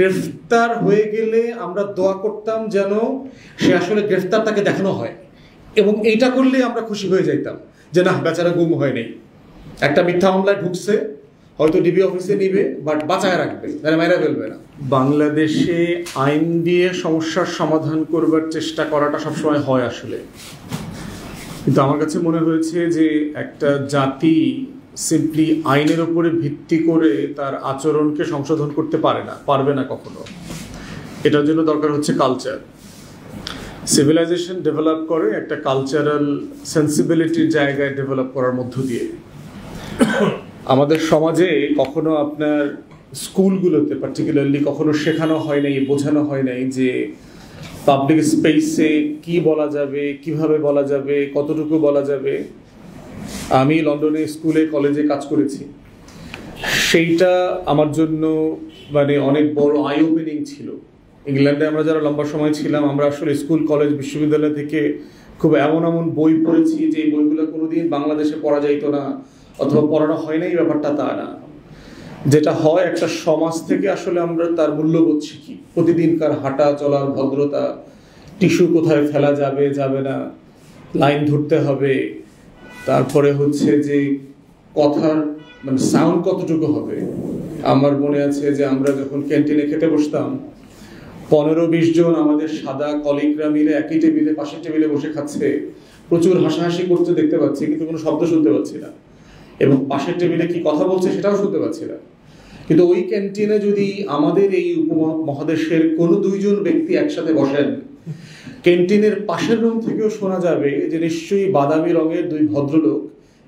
গ্রেফতার হয়ে গেলে আমরা দোয়া করতাম যেন সে আসলে গ্রেফতার তাকে দেখানো হয়, এবং এইটা করলে আমরা খুশি হয়ে যাইতাম যে না, বেচারা গুম হয় নাই, একটা মিথ্যা মামলায় ঢুকছে, হয়তো ডিবি অফিসে নিবে, বাট বাঁচায় রাখবে, তারা মেরা ফেলবে না। বাংলাদেশে আইন দিয়ে সমস্যার সমাধান করবার চেষ্টা করাটা সবসময় হয় আসলে, কিন্তু আমার কাছে মনে হয়েছে যে একটা জাতি সিম্পলি আইনের উপরে ভিত্তি করে তার আচরণকে সংশোধন করতে পারবে না কখনো। এটার জন্য দরকার হচ্ছে কালচার। সিভিলাইজেশন ডেভেলপ করে একটা কালচারাল সেন্সিবিলিটির জায়গায় ডেভেলপ করার মধ্য দিয়ে। আমাদের সমাজে কখনো আপনার স্কুলগুলোতে পার্টিকুলারলি কখনো শেখানো হয় নাই, বোঝানো হয় নাই যে পাবলিক স্পেসে কি বলা যাবে, কিভাবে বলা যাবে, কতটুকু বলা যাবে। আমি লন্ডনে স্কুলে কলেজে কাজ করেছি, সেইটা আমার জন্য অনেক বড় আই ওপেনিং ছিল। ইংল্যান্ডে আমরা যারা লম্বা সময় ছিলাম, আমরা আসলে স্কুল কলেজ বিশ্ববিদ্যালয় থেকে খুব এমন বই পড়েছি যে এই বইগুলো কোনোদিন বাংলাদেশে পড়া যাইতো না অথবা পড়ানো হয় না, এই ব্যাপারটা তা না। যেটা হয়, একটা সমাজ থেকে আসলে আমরা তার মূল্যবোধ শিখি, প্রতিদিনকার হাঁটা চলার ভদ্রতা, টিস্যু কোথায় ফেলা যাবে যাবে না, লাইন ধরতে হবে, তারপরে হচ্ছে যে কথার সাউন্ড কতটুকু হবে। আমার মনে আছে যে আমরা যখন ক্যান্টিনে খেতে বসতাম, 15-20 জন আমাদের সাদা কলিগরা মিলে একই টেবিলে, পাশের টেবিলে বসে খাচ্ছে, প্রচুর হাসাহাসি করতে দেখতে পাচ্ছি, কিন্তু কোনো শব্দ শুনতে পাচ্ছি না, এবং পাশের টেবিলে কি কথা বলছে সেটাও শুনতে পাচ্ছি না। কিন্তু ওই ক্যান্টিনে যদি আমাদের এই উপমহাদেশের কোনো 2 জন ব্যক্তি একসাথে বসেন, ক্যান্টিনের পাশের রুম থেকেও শোনা যাবে যে নিশ্চয়ই বাদামি রঙের 2 ভদ্রলোক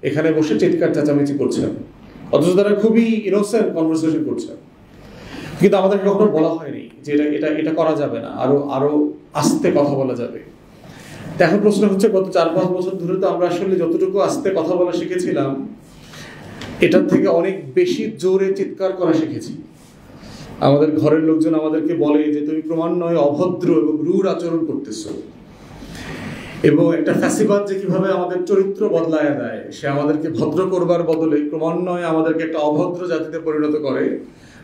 এখানে বসে চিৎকার চেঁচামেচি করছেন, অথচ তারা খুবই ইনোসেন্ট কনভারসেশন করছেন। কিন্তু আমাদের কখনো বলা হয়নি যে এটা করা যাবে না, আরো আস্তে কথা বলা যাবে। এখন প্রশ্ন হচ্ছে, গত 4-5 বছর ধরে তো আমরা আসলে যতটুকু আস্তে কথা বলা শিখেছিলাম, এটার থেকে অনেক বেশি জোরে চিৎকার করা শিখেছি। আমাদের ঘরের লোকজন আমাদেরকে বলে যে তুমি ক্রমান্বয়ে অভদ্র এবং রূঢ় আচরণ করতেছো, এবং একটা ফ্যাসিবাদ যে কিভাবে আমাদের চরিত্র বদলায় দেয়, সে আমাদেরকে ভদ্র করবার বদলে ক্রমান্বয়ে আমাদেরকে একটা অভদ্র জাতিতে পরিণত করে,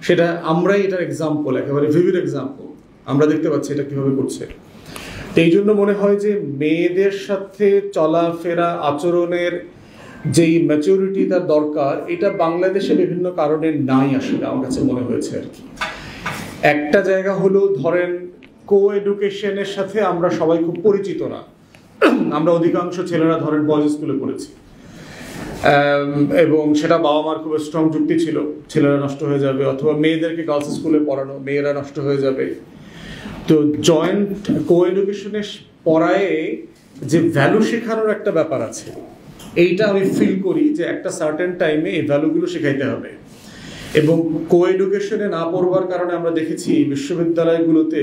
সেটা আমরাই এটার এক্সাম্পল, একেবারে ভিভিড এক্সাম্পল। আমরা দেখতে পাচ্ছি এটা কিভাবে করছে। এই জন্য মনে হয় যে মেয়েদের সাথে চলাফেরা, আচরণের যেই ম্যাচুরিটি তার দরকার, এটা বাংলাদেশে বিভিন্ন কারণে নাই আসলে, আমার কাছে মনে হয়েছে আর কি। একটা জায়গা হলো, ধরেন কো এডুকেশনের সাথে আমরা সবাই খুব পরিচিত না। আমরা অধিকাংশ ছেলেরা ধরেন বয়েজ স্কুলে পড়েছি, এবং সেটা বাবা মার খুব স্ট্রং যুক্তি ছিল, ছেলেরা নষ্ট হয়ে যাবে, অথবা মেয়েদেরকে গার্লস স্কুলে পড়ানো, মেয়েরা নষ্ট হয়ে যাবে। তো জয়েন্ট কো এডুকেশনে পড়ায় যে ভ্যালু শেখানোর একটা ব্যাপার আছে, এইটা আমি ফিল করি যে একটা সার্টেন টাইমে এই ভ্যালুগুলো শেখাইতে হবে। এবং কো এডুকেশনে না পড়বার কারণে আমরা দেখেছি বিশ্ববিদ্যালয়গুলোতে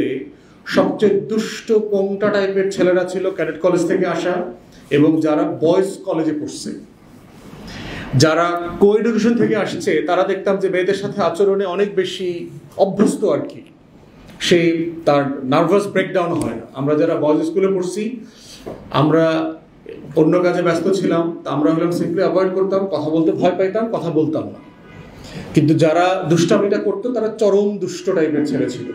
সবচেয়ে দুষ্ট কোংটা টাইপের ছেলেরা ছিল ক্যাডেট কলেজ থেকে আসা, এবং যারা বয়েজ কলেজে পড়ছে। যারা কো এডুকেশন থেকে আসছে তারা দেখতাম যে মেয়েদের সাথে আচরণে অনেক বেশি অভ্যস্ত আর কি, সে তার নার্ভাস ব্রেকডাউন হয় না। আমরা যারা বয়েজ স্কুলে পড়ছি, আমরা অন্য কাজে ব্যস্ত ছিলাম, তা আমরা হলাম সিম্পলি অ্যাভয়েড করতাম, কথা বলতে ভয় পাইতাম, কথা বলতাম না। কিন্তু যারা দুষ্টামিটা করতো তারা চরম দুষ্ট টাইপের ছেলে ছিল।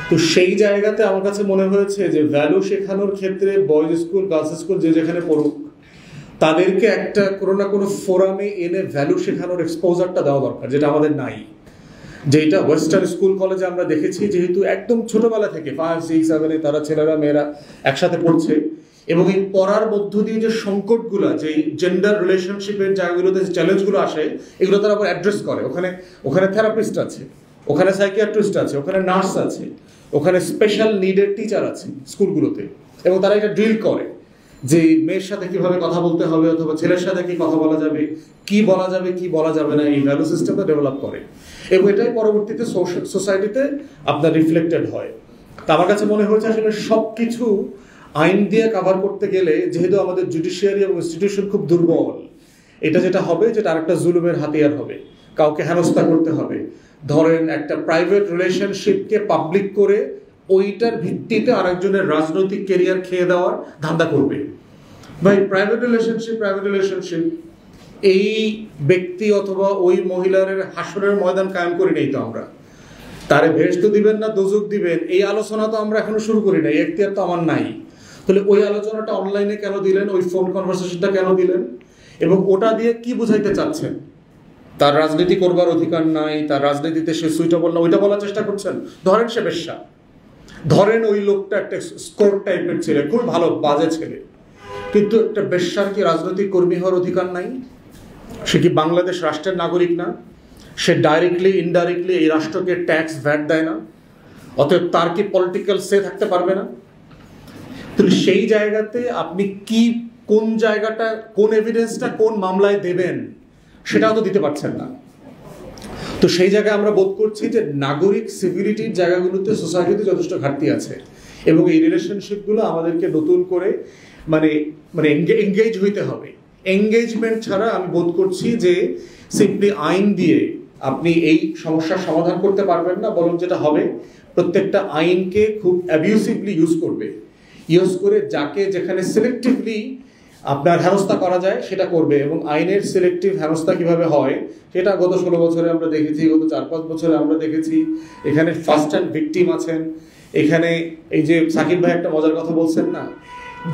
তো সেই জায়গাতে আমার কাছে মনে হয়েছে যে ভ্যালু শেখানোর ক্ষেত্রে বয়েজ স্কুল, গার্লস স্কুল যে যেখানে পড়ুক, তাদেরকে একটা কোনো না কোনো ফোরামে এনে ভ্যালু শেখানোর এক্সপোজারটা দেওয়া দরকার, যেটা আমাদের নাই। যেটা ওয়েস্টার্ন স্কুল কলেজে আমরা দেখেছি, যেহেতু একদম ছোটবেলা থেকে 5, 6, 7 তারা ছেলেরা মেয়েরা একসাথে পড়ছে, এবং এই পড়ার মধ্য দিয়ে যে সংকটগুলো, যে জেন্ডার রিলেশনশিপের জায়গাগুলোতে যে চ্যালেঞ্জগুলো আসে, এগুলো তারা আবার অ্যাড্রেস করে। ওখানে থেরাপিস্ট আছে, ওখানে সাইকিয়াট্রিস্ট আছে, ওখানে নার্স আছে, ওখানে স্পেশাল নিডের টিচার আছে স্কুলগুলোতে, এবং তারা এটা ড্রিল করে যে মেয়ের সাথে কিভাবে কথা বলতে হবে, অথবা ছেলের সাথে কি কথা বলা যাবে, কি বলা যাবে কি বলা যাবে না, এই ভ্যালু সিস্টেমটা ডেভেলপ করে, এবং এটাই পরবর্তীতে সোসাইটিতে আপনার রিফ্লেক্টেড হয়। তা আমার কাছে মনে হয়েছে আসলে সব কিছু আইন দিয়ে কাভার করতে গেলে, যেহেতু আমাদের জুডিশিয়ারি এবং ইনস্টিটিউশন খুব দুর্বল, এটা যেটা হবে, যেটা আরেকটা জুলুমের হাতিয়ার হবে, কাউকে হেনস্থা করতে হবে। ধরেন একটা প্রাইভেট রিলেশনশিপকে পাবলিক করে ওইটার ভিত্তিতে আরেকজনের রাজনৈতিক কেরিয়ার খেয়ে দেওয়ার ধান্দা করবে। ভাই, প্রাইভেট রিলেশনশিপ এই ব্যক্তি অথবা ওই মহিলার হাসরের ময়দান কায়েম করে নেই তো আমরা। তারে ভেস্ট দিবেন না দোজক দিবেন, এই আলোচনা তো আমরা এখনো শুরু করি নাই, এখতিয়ার তো আমার নাই। তাহলে ওই আলোচনাটা অনলাইনে কেন দিলেন, ওই ফোন কনভারসেশনটা কেন দিলেন, এবং ওটা দিয়ে কি বুঝাইতে চাচ্ছেন? তার রাজনীতি করবার অধিকার নাই, তার রাজনীতিতে সে সুইটেবল না, ওইটা বলার চেষ্টা করছেন। ধরেন সে বেশ্যা, ধরেন ওই লোকটা একটা স্কোর টাইপের ছেলে, খুব ভালো বাজে ছেলে, কিন্তু একটা বেশ্যার কি রাজনৈতিক কর্মী হওয়ার অধিকার নাই? সে কি বাংলাদেশ রাষ্ট্রের নাগরিক না? সে ডাইরেক্টলি ইনডাইরেক্টলি এই রাষ্ট্রকে ট্যাক্স ভ্যাট দেয় না? অতএব তার কি পলিটিক্যাল সে থাকতে পারবে না? তাহলে সেই জায়গাতে আপনি কি, কোন জায়গাটা, কোন এভিডেন্সটা কোন মামলায় দেবেন সেটাও তো দিতে পারছেন না। তো সেই জায়গায় আমরা বোধ করছি যে নাগরিক সিভিলিটির জায়গাগুলোতে সোসাইটিতে যথেষ্ট ঘাটতি আছে, এবং এই রিলেশনশিপগুলো আমাদেরকে নতুন করে মানে মানে এঙ্গেজ হইতে হবে। এঙ্গেজমেন্ট ছাড়া আমি বোধ করছি যে সিম্পলি আইন দিয়ে আপনি এই সমস্যার সমাধান করতে পারবেন না, বরং যেটা হবে প্রত্যেকটা আইনকে খুব অ্যাবিউসিভলি ইউজ করে যাকে যেখানে সিলেক্টিভলি আপনার হেনস্থা করা যায় সেটা করবে। এবং আইনের সিলেক্টিভ হেনস্থা কিভাবে হয় সেটা গত 16 বছরে আমরা দেখেছি, গত 4-5 বছরে আমরা দেখেছি। এখানে ফার্স্ট হ্যান্ড ভিকটিম আছেন। এখানে এই যে সাকিব ভাই একটা মজার কথা বলছেন না,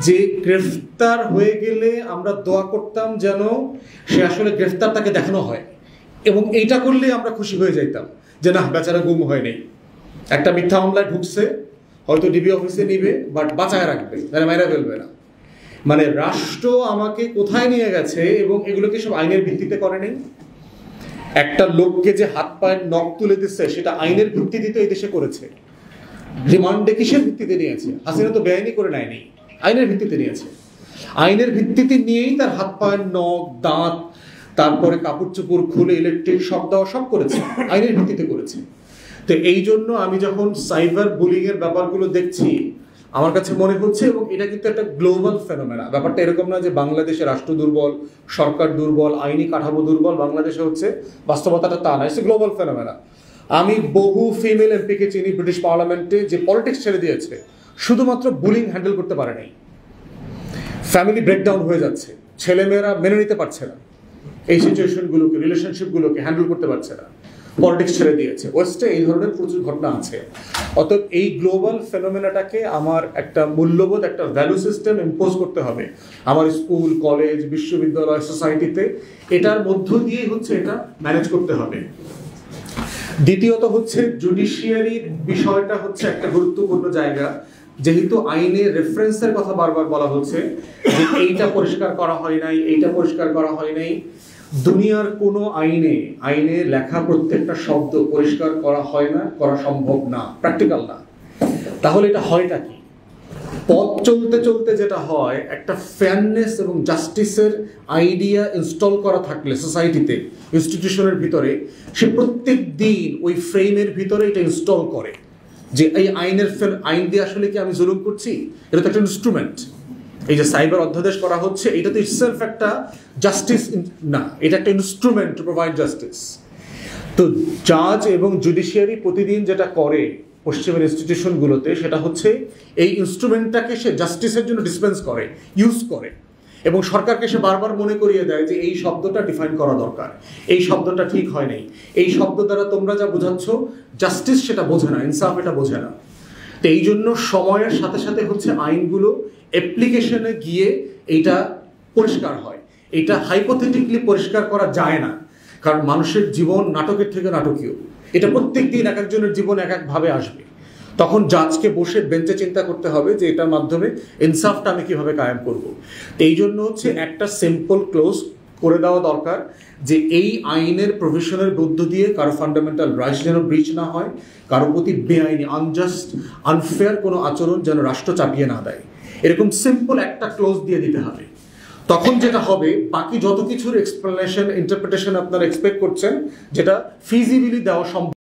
যে গ্রেফতার হয়ে গেলে আমরা দোয়া করতাম যেন সে আসলে গ্রেফতার তাকে দেখানো হয়, এবং এইটা করলে আমরা খুশি হয়ে যাইতাম যে না বেচারা গুম হয় নাই, একটা মিথ্যা মামলায় ঢুকছে, হয়তো ডিবি অফিসে নিবে বাট বাঁচায় রাখবে, তাহলে মাইরা ফেলবে না। মানে রাষ্ট্র আমাকে কোথায় নিয়ে গেছে, এবং এগুলোকে সব আইনের ভিত্তিতে করে নেই। একটা লোককে যে হাত পায়ের নখ তুলে দিচ্ছে সেটা আইনের ভিত্তিতে এই দেশে করেছে। রিমান্ডে কিসের ভিত্তিতে নিয়েছে? হাসিনা তো বেআইনি করে নেয়নি, আইনের ভিত্তিতে নিয়েছে। আইনের ভিত্তিতে নিয়েই তার হাত পায়ের নখ, দাঁত, তারপরে কাপড় চোপড় খুলে ইলেকট্রিক শক দেওয়া সব করেছে, আইনের ভিত্তিতে করেছে। তো এই জন্য আমি যখন সাইবার বুলিং এর ব্যাপারগুলো দেখছি আমার কাছে মনে হচ্ছে, এবং এটা কিন্তু একটা গ্লোবাল ফেনোমেনা। ব্যাপারটা এরকম না যে বাংলাদেশে রাষ্ট্র দুর্বল, সরকার দুর্বল, আইনি কাঠামো দুর্বল, বাংলাদেশে হচ্ছে, বাস্তবতাটা তা না, ইটস এ গ্লোবাল ফেনোমেনা। আমি বহু ফিমেল এমপিকে চিনি ব্রিটিশ পার্লামেন্টে যে পলিটিক্স ছেড়ে দিয়েছে শুধুমাত্র বুলিং হ্যান্ডেল করতে পারে নাই। ফ্যামিলি ব্রেকডাউন হয়ে যাচ্ছে, ছেলেমেয়েরা মেনে নিতে পারছে না এই সিচুয়েশনগুলোকে, রিলেশনশিপগুলোকে হ্যান্ডেল করতে পারছে না, পলিটিক্স ছেড়ে দিয়েছে। ওয়েস্টে এই ধরনের প্রচুর ঘটনা আছে। অতএব এই গ্লোবাল ফেনোমেনাটাকে আমার একটা মূল্যবোধ, একটা ভ্যালু সিস্টেম ইম্পোজ করতে হবে আমার স্কুল, কলেজ, বিশ্ববিদ্যালয়, সোসাইটিতে। এটার মধ্য দিয়েই হচ্ছে এটা ম্যানেজ করতে হবে। দ্বিতীয়ত হচ্ছে জুডিশিয়ারির বিষয়টা হচ্ছে একটা গুরুত্বপূর্ণ জায়গা। যেহেতু আইনের রেফারেন্সের কথা বারবার বলা হচ্ছে যে এইটা পরিষ্কার করা হয় নাই, এইটা পরিষ্কার করা হয় নাই, দুনিয়ার কোনো আইনে লেখা প্রত্যেকটা শব্দ পরিষ্কার করা হয় না, করা সম্ভব না, প্র্যাকটিক্যাল না। তাহলে এটা হয়টা কি? পথ চলতে চলতে যেটা হয়, একটা ফেয়ারনেস এবং জাস্টিসের আইডিয়া ইনস্টল করা থাকলে সোসাইটিতে, ইনস্টিটিউশনের ভিতরে, সে প্রত্যেক দিন ওই ফ্রেমের ভিতরে এটা ইনস্টল করে যে এই আইন দিয়ে আসলে কি আমি জুলুম করছি? এটা তো একটা ইনস্ট্রুমেন্ট। এই যে সাইবার অধ্যাদেশ করা হচ্ছে, এটা তো ইটসেলফ একটা জাস্টিস না, এটা একটা ইনস্ট্রুমেন্ট টু প্রোভাইড জাস্টিস। তো জাজ এবং জুডিশিয়ারি প্রতিদিন যেটা করে পশ্চিমের ইনস্টিটিউশনগুলোতে, সেটা হচ্ছে এই ইনস্ট্রুমেন্টটাকে সে জাস্টিসের জন্য ডিসপেন্স করে, ইউজ করে, এবং সরকারকে সে বারবার মনে করিয়ে দেয় যে এই শব্দটা ডিফাইন করা দরকার, এই শব্দটা ঠিক হয় নাই, এই শব্দ দ্বারা তোমরা যা বোঝাচ্ছ জাস্টিস সেটা বোঝে না, ইনসাফ এটা বোঝে না। তো এই জন্য সময়ের সাথে সাথে হচ্ছে আইনগুলো অ্যাপ্লিকেশনে গিয়ে এইটা পরিষ্কার হয়। এটা হাইপোথেটিকলি পরিষ্কার করা যায় না, কারণ মানুষের জীবন নাটকের থেকে নাটকীয়। এটা প্রত্যেক দিন এক একজনের জীবন এক একভাবে আসবে। তখন জাজকে বসে বেঞ্চে চিন্তা করতে হবে যে এটার মাধ্যমে ইনসাফটা আমি কিভাবে কায়েম করব। এই জন্য হচ্ছে একটা সিম্পল ক্লোজ করে দেওয়া দরকার যে এই আইনের প্রভিশনের মধ্য দিয়ে কারো ফান্ডামেন্টাল রাইটস যেন ব্রিচ না হয়, কারো প্রতি বেআইনি, আনজাস্ট, আনফেয়ার কোনো আচরণ যেন রাষ্ট্র চাপিয়ে না দেয়। এরকম সিম্পল একটা ক্লোজ দিয়ে দিতে হবে। তখন যেটা হবে, বাকি যত কিছুর এক্সপ্লেনেশন, ইন্টারপ্রিটেশন আপনারা এক্সপেক্ট করছেন, যেটা ফিজিবিলি দেওয়া সম্ভব।